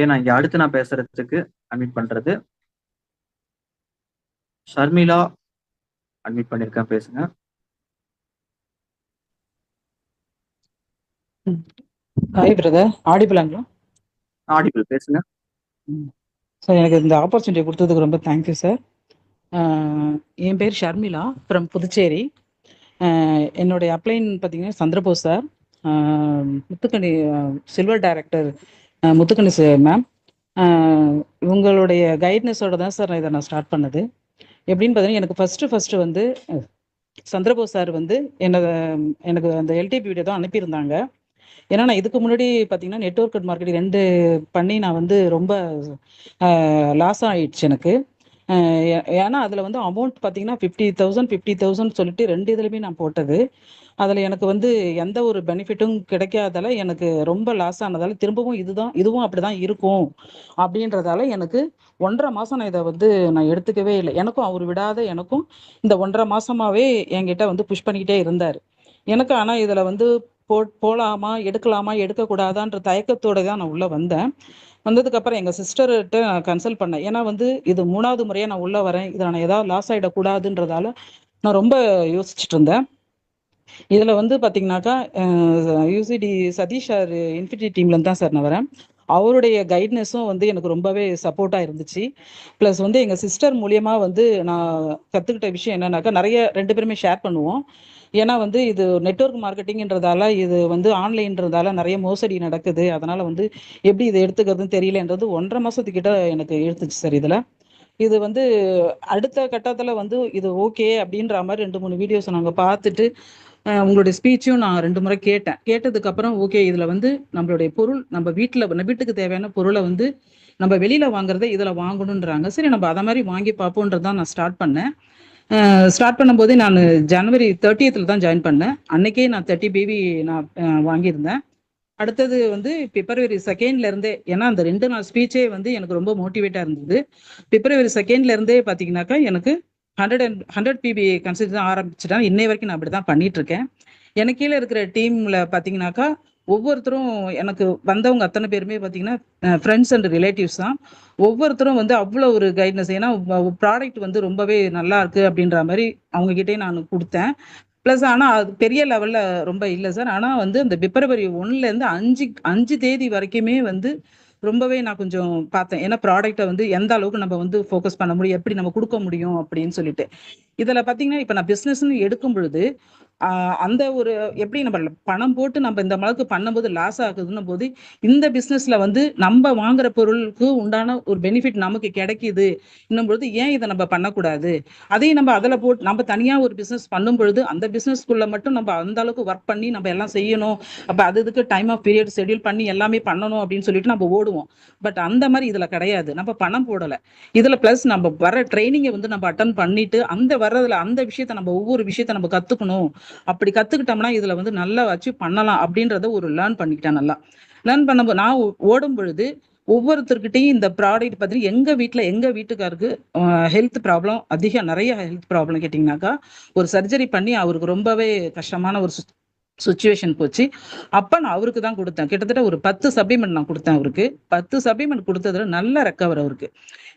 ஏன்னா இங்க அடுத்து நான் பேசுறதுக்கு அட்மிட் பண்றது ஷர்மிளா. அட்மிட் பண்ணிருக்கேன், பேசுங்க. ஹாய் பிரதர், ஆடிபிளாங்களா? ஆடிபிள், பேசுங்க. சார், எனக்கு இந்த ஆப்பர்ச்சுனிட்டி கொடுத்ததுக்கு ரொம்ப தேங்க்யூ சார். என் பேர் ஷர்மிளா ஃப்ரம் புதுச்சேரி. என்னுடைய அப்ளைன் பார்த்தீங்கன்னா Chandrabose sir, Muthukkani silver director Muthukkani sir ma'am. இவங்களுடைய கைட்னஸோட தான் சார் இதை நான் ஸ்டார்ட் பண்ணது. எப்படின்னு பார்த்தீங்கன்னா, எனக்கு ஃபஸ்ட்டு வந்து சந்திரபோஸ் சார் வந்து எனக்கு அந்த எல்டிபி வீடியோ தான் அனுப்பியிருந்தாங்க. ஏன்னா நான் இதுக்கு முன்னாடி பார்த்தீங்கன்னா நெட்வொர்க் மார்க்கெட்டிங் 2 பண்ணி நான் வந்து ரொம்ப லாஸ் ஆயிடுச்சு எனக்கு. ஏன்னா அதில் வந்து அமௌண்ட் பார்த்தீங்கன்னா 50,000 சொல்லிட்டு 2 இதுலையுமே நான் போட்டது. அதில் எனக்கு வந்து எந்த ஒரு பெனிஃபிட்டும் கிடைக்காதால எனக்கு ரொம்ப லாஸ் ஆனதால திரும்பவும் இதுவும் அப்படி தான் இருக்கும் அப்படின்றதால எனக்கு 1.5 மாதம் நான் இதை வந்து நான் எடுத்துக்கவே இல்லை. எனக்கும் அவர் விடாத எனக்கும் இந்த 1.5 மாதமாகவே என்கிட்ட வந்து புஷ் பண்ணிக்கிட்டே இருந்தார். எனக்கு ஆனால் இதில் வந்து போகலாமா எடுக்கலாமா எடுக்கக்கூடாதான்ற தயக்கத்தோடு தான் நான் உள்ளே வந்தேன். வந்ததுக்கப்புறம் எங்கள் சிஸ்டர்கிட்ட நான் கன்சல்ட் பண்ணேன். ஏன்னா வந்து இது 3வது முறையாக நான் உள்ளே வரேன், இதில் நான் ஏதாவது லாஸ் ஆகிடக்கூடாதுன்றதால நான் ரொம்ப யோசிச்சுட்டு இருந்தேன். இதில் வந்து பார்த்தீங்கன்னாக்கா யூசிடி சதீஷ் சார் இன்ஃபினிட்டி டீம்லேருந்து தான் சார் நான் வரேன். அவருடைய கைட்னஸும் வந்து எனக்கு ரொம்பவே சப்போர்ட்டாக இருந்துச்சு. ப்ளஸ் வந்து எங்கள் சிஸ்டர் மூலியமாக வந்து நான் கற்றுக்கிட்ட விஷயம் என்னன்னாக்கா, நிறைய 2 பேருமே ஷேர் பண்ணுவோம். ஏன்னா வந்து இது நெட்வொர்க் மார்க்கெட்டிங்ன்றதால, இது வந்து ஆன்லைன்றதால நிறைய மோசடி நடக்குது. அதனால வந்து எப்படி இதை எடுத்துக்கிறதுன்னு தெரியலன்றது 1.5 மாசத்துக்கிட்ட எனக்கு எடுத்துச்சு சார். இது வந்து அடுத்த கட்டத்துல வந்து இது ஓகே அப்படின்ற மாதிரி 2-3 வீடியோஸ் நாங்க பார்த்துட்டு, உங்களுடைய ஸ்பீச்சும் நான் 2 முறை கேட்டேன். கேட்டதுக்கு அப்புறம் ஓகே, இதுல வந்து நம்மளுடைய பொருள் நம்ம வீட்டுக்கு தேவையான பொருளை வந்து நம்ம வெளியில வாங்குறதை இதுல வாங்கணுன்றாங்க. சரி, நம்ம அதை மாதிரி வாங்கி பார்ப்போன்றதான் நான் ஸ்டார்ட் பண்ணேன். ஸ்டார்ட் பண்ணும்போதே நான் ஜனவரி 30th தான் ஜாயின் பண்ணேன். அன்னைக்கே நான் 30 பேபி நான் வாங்கியிருந்தேன். அடுத்தது வந்து பிப்ரவரி 2nd இருந்தே, ஏன்னா அந்த 2 நாள் ஸ்பீச்சே வந்து எனக்கு ரொம்ப மோட்டிவேட்டா இருந்தது. பிப்ரவரி 2nd இருந்தே பார்த்தீங்கன்னாக்கா எனக்கு 100 பிபி கன்சிடர் தான் ஆரம்பிச்சுட்டேன். இன்னை வரைக்கும் நான் அப்படிதான் பண்ணிட்டு இருக்கேன். எனக்கு கீழே இருக்கிற டீம்ல பார்த்தீங்கன்னாக்கா ஒவ்வொருத்தரும், எனக்கு வந்தவங்க அத்தனை பேருமே பார்த்தீங்கன்னா ஃப்ரெண்ட்ஸ் அண்ட் ரிலேட்டிவ்ஸ் தான். ஒவ்வொருத்தரும் வந்து அவ்வளோ ஒரு கைட்னஸ். ஏன்னா ப்ராடக்ட் வந்து ரொம்பவே நல்லா இருக்கு அப்படின்ற மாதிரி அவங்க கிட்டே நான் கொடுத்தேன். ப்ளஸ் ஆனால் அது பெரிய லெவலில் ரொம்ப இல்லை சார். ஆனால் வந்து அந்த பிப்ரவரி 1லேருந்து 5 தேதி வரைக்குமே வந்து ரொம்பவே நான் கொஞ்சம் பார்த்தேன். ஏன்னா ப்ராடக்ட்டை வந்து எந்த அளவுக்கு நம்ம வந்து ஃபோக்கஸ் பண்ண முடியும், எப்படி நம்ம கொடுக்க முடியும் அப்படின்னு சொல்லிட்டு. இதில் பார்த்தீங்கன்னா இப்போ நான் பிஸ்னஸ்ன்னு எடுக்கும் பொழுது அந்த ஒரு எப்படி நம்ம பணம் போட்டு நம்ம இந்த அளவுக்கு பண்ணும்போது லாஸ் ஆகுதுன்னும் போது, இந்த பிஸ்னஸ்ல வந்து நம்ம வாங்குற பொருளுக்கு உண்டான ஒரு பெனிஃபிட் நமக்கு கிடைக்குது இன்னும் பொழுது ஏன் இதை நம்ம பண்ணக்கூடாது? அதையும் நம்ம அதில் போட்டு நம்ம தனியா ஒரு பிஸ்னஸ் பண்ணும் பொழுது அந்த பிஸ்னஸ்க்குள்ள மட்டும் நம்ம அந்த அளவுக்கு ஒர்க் பண்ணி நம்ம எல்லாம் செய்யணும். அப்ப அதுக்கு டைம் ஆஃப் பீரியட் ஷெட்யூல் பண்ணி எல்லாமே பண்ணணும் அப்படின்னு சொல்லிட்டு நம்ம ஓடுவோம். பட் அந்த மாதிரி இதுல கிடையாது. நம்ம பணம் போடல. இதுல பிளஸ் நம்ம வர ட்ரைனிங்கை வந்து நம்ம அட்டன் பண்ணிட்டு அந்த வர்றதுல அந்த விஷயத்த நம்ம ஒவ்வொரு விஷயத்த நம்ம கத்துக்கணும். அப்படி கத்துக்கிட்டோம்னா இதுல வந்து நல்லா அச்சீவ் பண்ணலாம் அப்படின்றத ஒரு லேர்ன் பண்ணிக்கிட்டேன். நல்லா லேர்ன் பண்ணும்போது நான் ஓடும் பொழுது ஒவ்வொருத்தர்கிட்டையும் இந்த ப்ராடக்ட் பத்தி எங்க வீட்டுக்காருக்கு ஹெல்த் ப்ராப்ளம் நிறைய ஹெல்த் ப்ராப்ளம் கேட்டிங்கனாக்கா, ஒரு சர்ஜரி பண்ணி அவருக்கு ரொம்பவே கஷ்டமான ஒரு சுச்சுவேஷன் போச்சு. அப்ப நான் அவருக்கு தான் கொடுத்தேன். கிட்டத்தட்ட ஒரு 10 சப்ளிமெண்ட் நான் கொடுத்தேன் அவருக்கு. 10 சப்ளிமெண்ட் கொடுத்ததுல நல்ல ரெக்கவர் அவருக்கு.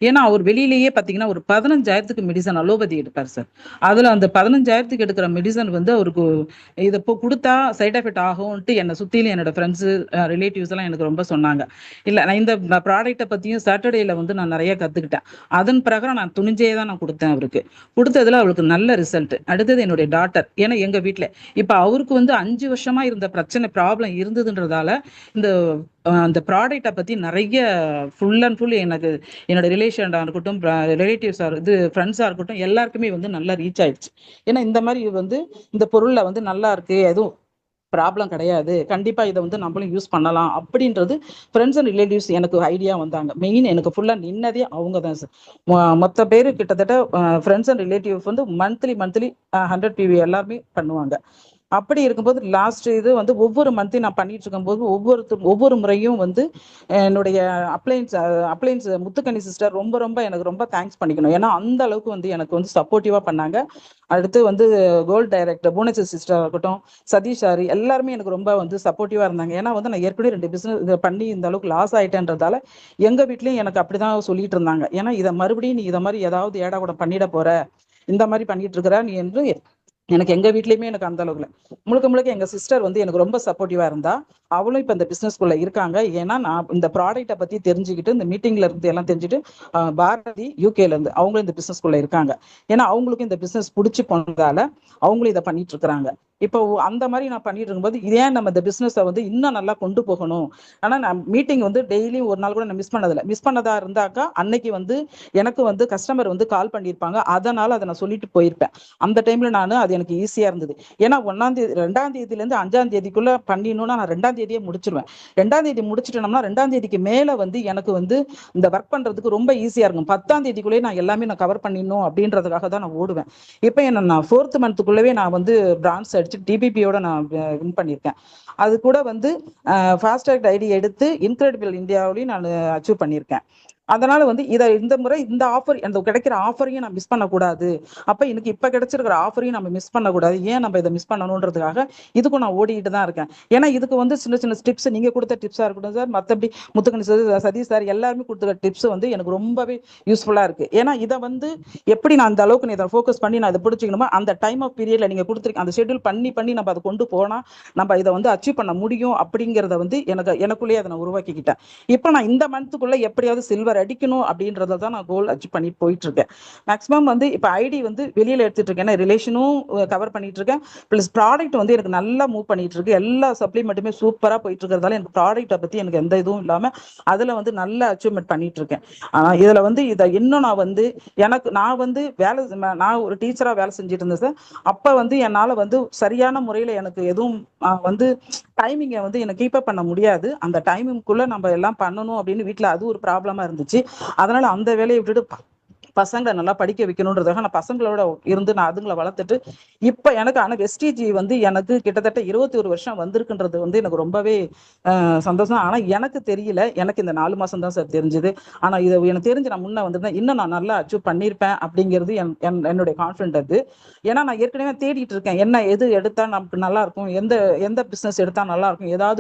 ஏன்னா அவர் வெளியிலேயே பார்த்தீங்கன்னா ஒரு 15,000க்கு மெடிசன் அலோபதி எடுப்பார் சார். அதுல அந்த 15,000க்கு எடுக்கிற மெடிசன் வந்து அவருக்கு இதை இப்போ கொடுத்தா சைட் எஃபெக்ட் ஆகும்ட்டு என்னை சுற்றிலும் என்னோட ஃப்ரெண்ட்ஸு ரிலேட்டிவ்ஸ் எல்லாம் எனக்கு ரொம்ப சொன்னாங்க. இல்லை, நான் இந்த ப்ராடக்ட்டை பற்றியும் சாட்டர்டேல வந்து நான் நிறைய கற்றுக்கிட்டேன். அதன் பிரகாரம் நான் துணிஞ்சே தான் நான் கொடுத்தேன் அவருக்கு. கொடுத்ததுல அவருக்கு நல்ல ரிசல்ட். அடுத்தது என்னுடைய டாட்டர், ஏன்னா எங்கள் வீட்டில் இப்போ அவருக்கு வந்து 5 வருஷமா இருந்த பிரச்சனை ப்ராப்ளம் இருந்ததுன்றதால இந்த அந்த ப்ராடக்ட்டை பற்றி நிறைய ஃபுல் அண்ட் ஃபுல் எனக்கு என்னோட ரிலேஷனாக இருக்கட்டும், ரிலேட்டிவ்ஸாக இது ஃப்ரெண்ட்ஸாக இருக்கட்டும், எல்லாருக்குமே வந்து நல்லா ரீச் ஆயிடுச்சு. ஏன்னா இந்த மாதிரி வந்து இந்த பொருளில் வந்து நல்லா இருக்கு, எதுவும் ப்ராப்ளம் கிடையாது, கண்டிப்பா இதை வந்து நம்மளும் யூஸ் பண்ணலாம் அப்படின்றது ஃப்ரெண்ட்ஸ் அண்ட் ரிலேட்டிவ்ஸ் எனக்கு ஐடியா வந்தாங்க. மெயின் எனக்கு ஃபுல்லாக நின்னதே அவங்க தான் சார். மொத்த பேர் கிட்டத்தட்ட ஃப்ரெண்ட்ஸ் அண்ட் ரிலேட்டிவ்ஸ் வந்து மந்த்லி 100 பிவி எல்லாருமே பண்ணுவாங்க. அப்படி இருக்கும்போது லாஸ்ட் இது வந்து ஒவ்வொரு மந்த்தையும் நான் பண்ணிட்டு இருக்கும்போது ஒவ்வொரு முறையும் வந்து என்னுடைய அப்ளைன்ஸ் முத்துக்கனி சிஸ்டர் ரொம்ப ரொம்ப எனக்கு ரொம்ப தேங்க்ஸ் பண்ணிக்கணும். ஏன்னா அந்த அளவுக்கு வந்து எனக்கு வந்து சப்போர்ட்டிவா பண்ணாங்க. அடுத்து வந்து கோல்டு டைரக்டர் புவனேஸ்வர் சிஸ்டர் இருக்கட்டும், சதீஷ் சார் எல்லாருமே எனக்கு ரொம்ப வந்து சப்போர்ட்டிவா இருந்தாங்க. ஏன்னா வந்து நான் ஏற்கனவே 2 பிசினஸ் பண்ணி இந்த அளவுக்கு லாஸ் ஆயிட்டேன்றதால எங்க வீட்லயும் எனக்கு அப்படிதான் சொல்லிட்டு இருந்தாங்க. ஏன்னா இதை மறுபடியும் நீ இதை மாதிரி ஏதாவது ஏடா கூட பண்ணிட போற, இந்த மாதிரி பண்ணிட்டு இருக்கிற நீ என்று எனக்கு எங்க வீட்லயுமே எனக்கு அந்த அளவுக்கு முழுக்க முழுக்க எங்க சிஸ்டர் வந்து எனக்கு ரொம்ப சப்போர்ட்டிவா இருந்தா. அவளும் இப்ப இந்த பிசினஸ்குள்ள இருக்காங்க. ஏன்னா நான் இந்த ப்ராடக்ட்டை பத்தி தெரிஞ்சுக்கிட்டு இந்த மீட்டிங்ல இருந்து எல்லாம் தெரிஞ்சுட்டு பாரதி யூகேல இருந்து அவங்களும் இந்த பிசினஸ்குள்ள இருக்காங்க. ஏன்னா அவங்களுக்கும் இந்த பிசினஸ் பிடிச்சி போனதால அவங்களும் இதை பண்ணிட்டு இருக்கிறாங்க. இப்போ அந்த மாதிரி நான் பண்ணிட்டு இருக்கும்போது ஏன் நம்ம இந்த பிசினஸை வந்து இன்னும் நல்லா கொண்டு போகணும். ஆனா நான் மீட்டிங் வந்து டெய்லி ஒரு நாள் கூட நான் மிஸ் பண்ணதா இருந்தாக்கா அன்னைக்கு வந்து எனக்கு வந்து கஸ்டமர் வந்து கால் பண்ணியிருப்பாங்க. அதனால அதை நான் சொல்லிட்டு போயிருப்பேன். அந்த டைம்ல அது எனக்கு ஈஸியா இருந்தது. ஏன்னா 1ஆம் தேதி 2ஆம் தேதியில இருந்து 5ஆம் தேதிக்குள்ள பண்ணிடணும்னா நான் 2ஆம் தேதியே முடிச்சிருவேன். 2ஆம் தேதி முடிச்சிட்டோம்னா 2ஆம் தேதிக்கு மேல வந்து எனக்கு வந்து இந்த ஒர்க் பண்றதுக்கு ரொம்ப ஈஸியா இருக்கும். 10ஆம் தேதிக்குள்ளேயே நான் எல்லாமே நான் கவர் பண்ணிடணும் அப்படின்றதுக்காக தான் நான் ஓடுவேன். இப்போ என்ன நான் 4th மந்த்துக்குள்ளவே நான் வந்து பிரான்ஸ் அடிச்சு டிபிபியோட நான் வின் பண்ணியிருக்கேன். அது கூட வந்து ஃபாஸ்டாக் ஐடி எடுத்து இன்கிரெடிபிள் இந்தியாவிலையும் நான் அச்சீவ் பண்ணியிருக்கேன். அதனால வந்து இந்த முறை இந்த ஆஃபர் அந்த கிடைக்கிற ஆஃபரையும் நான் மிஸ் பண்ணக்கூடாது. அப்ப எனக்கு இப்ப கிடைச்சிருக்கிற ஆஃபரையும் நம்ம மிஸ் பண்ணக்கூடாது. ஏன் நம்ம இதை மிஸ் பண்ணணுன்றதுக்காக இதுக்கும் நான் ஓடிட்டு தான் இருக்கேன். ஏன்னா இதுக்கு வந்து சின்ன சின்ன டிப்ஸ் நீங்க கொடுத்த டிப்ஸா இருக்கட்டும் சார், மற்றபடி முத்துக்கணி சார், சதீஷ் சார் எல்லாருமே கொடுத்துருக்க டிப்ஸ் வந்து எனக்கு ரொம்பவே யூஸ்ஃபுல்லா இருக்கு. ஏன்னா இதை வந்து எப்படி நான் அந்த அளவுக்கு இதை ஃபோக்கஸ் பண்ணி நான் இதை பிடிச்சிக்கணுமோ அந்த டைம் ஆஃப் பீரியட்ல நீங்க கொடுத்துருக்க அந்த ஷெட்யூல் பண்ணி நம்ம அதை கொண்டு போனா நம்ம இதை வந்து அச்சீவ் பண்ண முடியும் அப்படிங்கிறத வந்து எனக்குள்ளேயே அதை நான் உருவாக்கிக்கிட்டேன். இப்போ நான் இந்த மந்த்துக்குள்ள எப்படியாவது சில்வர் அடிக்கணும் அப்படின்றத தான் நான் கோல் அச்சீவ் பண்ணி போயிட்டு இருக்கேன். மேக்ஸிமம் வந்து இப்போ ஐடி வந்து வெளியில எடுத்துட்டு இருக்கேன். ரிலேஷனும் கவர் பண்ணிட்டு இருக்கேன். பிளஸ் ப்ராடக்ட் வந்து எனக்கு நல்லா மூவ் பண்ணிட்டு இருக்கு. எல்லா சப்ளிமெண்ட்டுமே சூப்பரா போயிட்டு இருக்கிறதால எனக்கு ப்ராடக்ட்டை பத்தி எனக்கு எந்த இதுவும் இல்லாம அதுல வந்து நல்ல அச்சீவ்மெண்ட் பண்ணிட்டு இருக்கேன். இதுல வந்து இதை இன்னும் நான் வந்து நான் வந்து நான் ஒரு டீச்சரா வேலை செஞ்சுட்டு இருந்தேன் சார். அப்ப வந்து என்னால வந்து சரியான முறையில எனக்கு எதுவும் வந்து டைமிங்கை வந்து எனக்கு கீப் அப் பண்ண முடியாது. அந்த டைமிங்குள்ள நம்ம எல்லாம் பண்ணணும் அப்படின்னு வீட்டுல அது ஒரு ப்ராப்ளமா இருந்துச்சு. அதனால அந்த வேலையை விட்டுட்டு பசங்களை நல்லா படிக்க வைக்கணுன்றதுக்காக நான் பசங்களோட இருந்து நான் அதுங்களை வளர்த்துட்டு இப்ப எனக்கு ஆனா வெஸ்டிஜி வந்து எனக்கு கிட்டத்தட்ட 21 வருஷம் வந்திருக்குன்றது வந்து எனக்கு ரொம்பவே சந்தோஷம். ஆனா எனக்கு தெரியல, எனக்கு இந்த 4 மாசம் தான் சார் தெரிஞ்சது. ஆனா இதை எனக்கு தெரிஞ்சு நான் முன்ன வந்திருந்தேன் இன்னும் நான் நல்லா அச்சீவ் பண்ணியிருப்பேன் அப்படிங்கிறது என்னுடைய கான்ஃபிடென்ட் அது. ஏன்னா நான் ஏற்கனவே தேடிட்டு இருக்கேன் என்ன எது எடுத்தா நமக்கு நல்லா இருக்கும், எந்த பிசினஸ் எடுத்தா நல்லா இருக்கும், ஏதாவது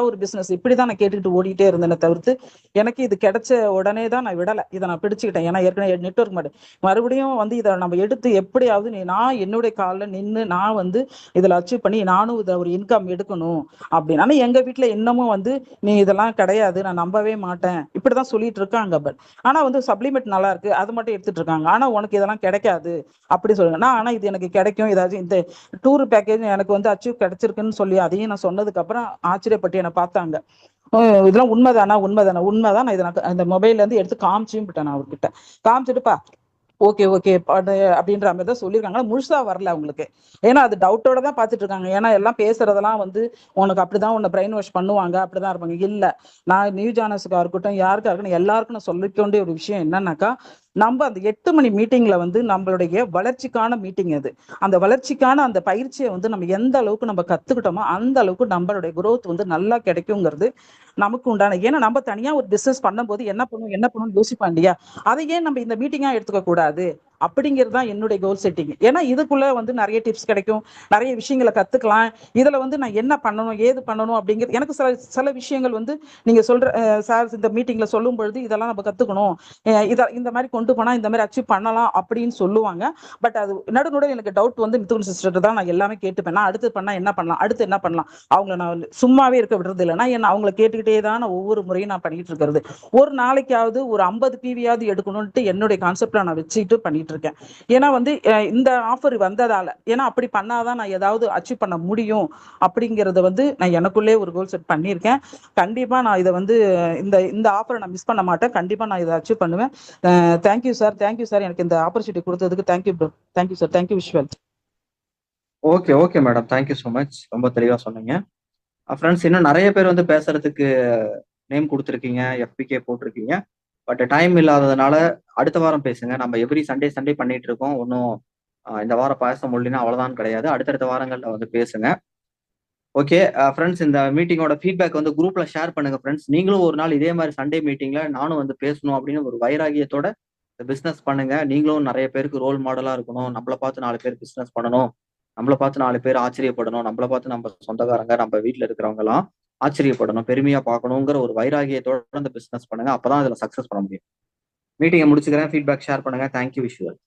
ஒரு பிசினஸ் இப்படிதான் நான் கேட்டுக்கிட்டு ஓடிட்டே இருந்தேனே தவிர்த்து எனக்கு இது கிடைச்ச உடனே தான் நான் விடலை. இதை நான் பிடிச்சுக்கிட்டேன். ஏன்னா ஏற்கனவே நெட்வொர்க் மாட்டேன் மறுபடியும் வந்து இதை நம்ம எடுத்து எப்படியாவது நான் என்னுடைய காலில் நின்று நான் வந்து இதில் அச்சீவ் பண்ணி நானும் இதை ஒரு இன்கம் எடுக்கணும் அப்படின்னு. ஆனால் எங்க வீட்டில் இன்னமும் வந்து நீ இதெல்லாம் கிடையாது, நான் நம்பவே மாட்டேன் இப்படிதான் சொல்லிட்டு இருக்காங்க. பட் ஆனா வந்து சப்ளிமெண்ட் நல்லா இருக்கு அது மட்டும் எடுத்துட்டு இருக்காங்க. ஆனா உனக்கு இதெல்லாம் கிடைக்காது அப்படி சொல்லுங்க. ஆனா இது எனக்கு கிடைக்கும், ஏதாச்சும் இந்த டூர் பேக்கேஜ் எனக்கு வந்து அச்சீவ் கிடைச்சிருக்குன்னு சொல்லி அதையும் நான் சொன்னதுக்கு அப்புறம் ஆச்சரியப்பட்டு என்னை பார்த்தாங்க. இதெல்லாம் உண்மைதான். நான் இதை அந்த மொபைல்ல இருந்து எடுத்து காமிச்சும் விட்டேன். நான் அவர்கிட்ட காமிச்சிட்டுப்பா ஓகே அப்படின்ற மாதிரி தான் சொல்லியிருக்காங்க. முழுசா வரல அவங்களுக்கு. ஏன்னா அது டவுட்டோட தான் பார்த்துட்டு இருக்காங்க. ஏன்னா எல்லாம் பேசுறதெல்லாம் வந்து உனக்கு அப்படிதான் உன்னை பிரெயின் வாஷ் பண்ணுவாங்க அப்படிதான் இருப்பாங்க. இல்ல நான் நியூ ஜானஸுக்கா இருக்கட்டும் யாருக்கா இருக்கட்டும் எல்லாருக்கும் நான் சொல்லிக்கொண்டே ஒரு விஷயம் என்னன்னாக்கா நம்ம அந்த 8 மணி மீட்டிங்ல வந்து நம்மளுடைய வளர்ச்சிக்கான மீட்டிங் அது. அந்த வளர்ச்சிக்கான அந்த பயிற்சியை வந்து நம்ம எந்த அளவுக்கு நம்ம கத்துக்கிட்டோமோ அந்த அளவுக்கு நம்மளுடைய குரோத் வந்து நல்லா கிடைக்குங்கிறது நமக்கு உண்டான. ஏன்னா நம்ம தனியா ஒரு பிசினஸ் பண்ணும்போது என்ன பண்ணணும் யோசிப்போம் இல்லையா, அதை ஏன் நம்ம இந்த மீட்டிங்கா எடுத்துக்க கூடாது அப்படிங்கிறது தான் என்னுடைய கோல் செட்டிங். ஏன்னா இதுக்குள்ள வந்து நிறைய டிப்ஸ் கிடைக்கும், நிறைய விஷயங்களை கத்துக்கலாம். இதுல வந்து நான் என்ன பண்ணணும் ஏது பண்ணணும் அப்படிங்கிறது எனக்கு சில விஷயங்கள் வந்து நீங்க சொல்ற சார் இந்த மீட்டிங்ல சொல்லும் பொழுது இதெல்லாம் நம்ம கத்துக்கணும், இந்த மாதிரி கொண்டு போனா இந்த மாதிரி அச்சீவ் பண்ணலாம் அப்படின்னு சொல்லுவாங்க. பட் அது நடுநடுல எனக்கு டவுட் வந்து மிதுன் சிஸ்டர் தான் நான் எல்லாமே கேட்டுப்பேன். நான் அடுத்து பண்ணா என்ன பண்ணலாம், அடுத்து என்ன பண்ணலாம், அவங்கள நான் சும்மாவே இருக்க விடுறது இல்லைன்னா என்ன அவங்களை கேட்டுக்கிட்டே தான் நான் ஒவ்வொரு முறையும் நான் பண்ணிட்டு இருக்கிறது. ஒரு நாளைக்காவது ஒரு 50 பிவியாவது எடுக்கணும்ட்டு என்னுடைய கான்செப்ட்ல நான் வச்சுட்டு பண்ணிட்டு இருக்கேன். ஏன்னா வந்து இந்த ஆஃபர் வந்ததால ஏன்னா அப்படி பண்ணாதான் நான் ஏதாவது அச்சீவ் பண்ண முடியும் அப்படிங்கறத வந்து நான் எனக்குள்ளே ஒரு கோல் செட் பண்ணியிருக்கேன். கண்டிப்பா நான் இதை வந்து இந்த ஆஃபரை நான் மிஸ் பண்ண மாட்டேன். கண்டிப்பா நான் இதை அச்சீவ் பண்ணுவேன். தேங்க்யூ சார் எனக்கு இந்த ஆப்பர்ச்சுனிட்டி கொடுத்ததுக்கு. Thank you bro, thank you sir, thank you visual. Okay madam, thank you so much. ரொம்ப தெளிவா சொன்னீங்க. ஃப்ரெண்ட்ஸ், இன்னும் நிறைய பேர் வந்து பேசுறதுக்கு நேம் கொடுத்துருக்கீங்க, FPK போட்டிருக்கீங்க. பட் டைம் இல்லாததுனால அடுத்த வாரம் பேசுங்க. நம்ம எவ்ரி சண்டே பண்ணிட்டு இருக்கோம். ஒன்றும் இந்த வாரம் பாயசம் முடியலன்னா அவ்வளவுதான் கிடையாது. அடுத்தடுத்த வாரங்கள்ல வந்து பேசுங்க. ஓகே ஃப்ரெண்ட்ஸ், இந்த மீட்டிங்கோட ஃபீட்பேக் வந்து குரூப்ல ஷேர் பண்ணுங்க ஃப்ரெண்ட்ஸ். நீங்களும் ஒரு நாள் இதே மாதிரி சண்டே மீட்டிங்ல நானும் வந்து பேசணும் அப்படின்னு ஒரு வைராகியத்தோட பிசினஸ் பண்ணுங்க. நீங்களும் நிறைய பேருக்கு ரோல் மாடலா இருக்கணும். நம்மளை பார்த்து 4 பேர் பிசினஸ் பண்ணணும். நம்மளை பார்த்து 4 பேர் ஆச்சரியப்படணும். நம்மளை பார்த்து நம்ம சொந்தக்காரங்க, நம்ம வீட்டுல இருக்கிறவங்க எல்லாம் ஆச்சரியப்படணும், பெருமையா பார்க்கணுங்கிற ஒரு வைராகியத்தோட அந்த பிசினஸ் பண்ணுங்க. அப்பதான் அதுல சக்சஸ் பண்ண முடியும். மீட்டிங்கை முடிச்சுக்கிறேன். ஃபீட்பேக் ஷேர் பண்ணுங்க. தேங்க்யூ. விஷுவல்.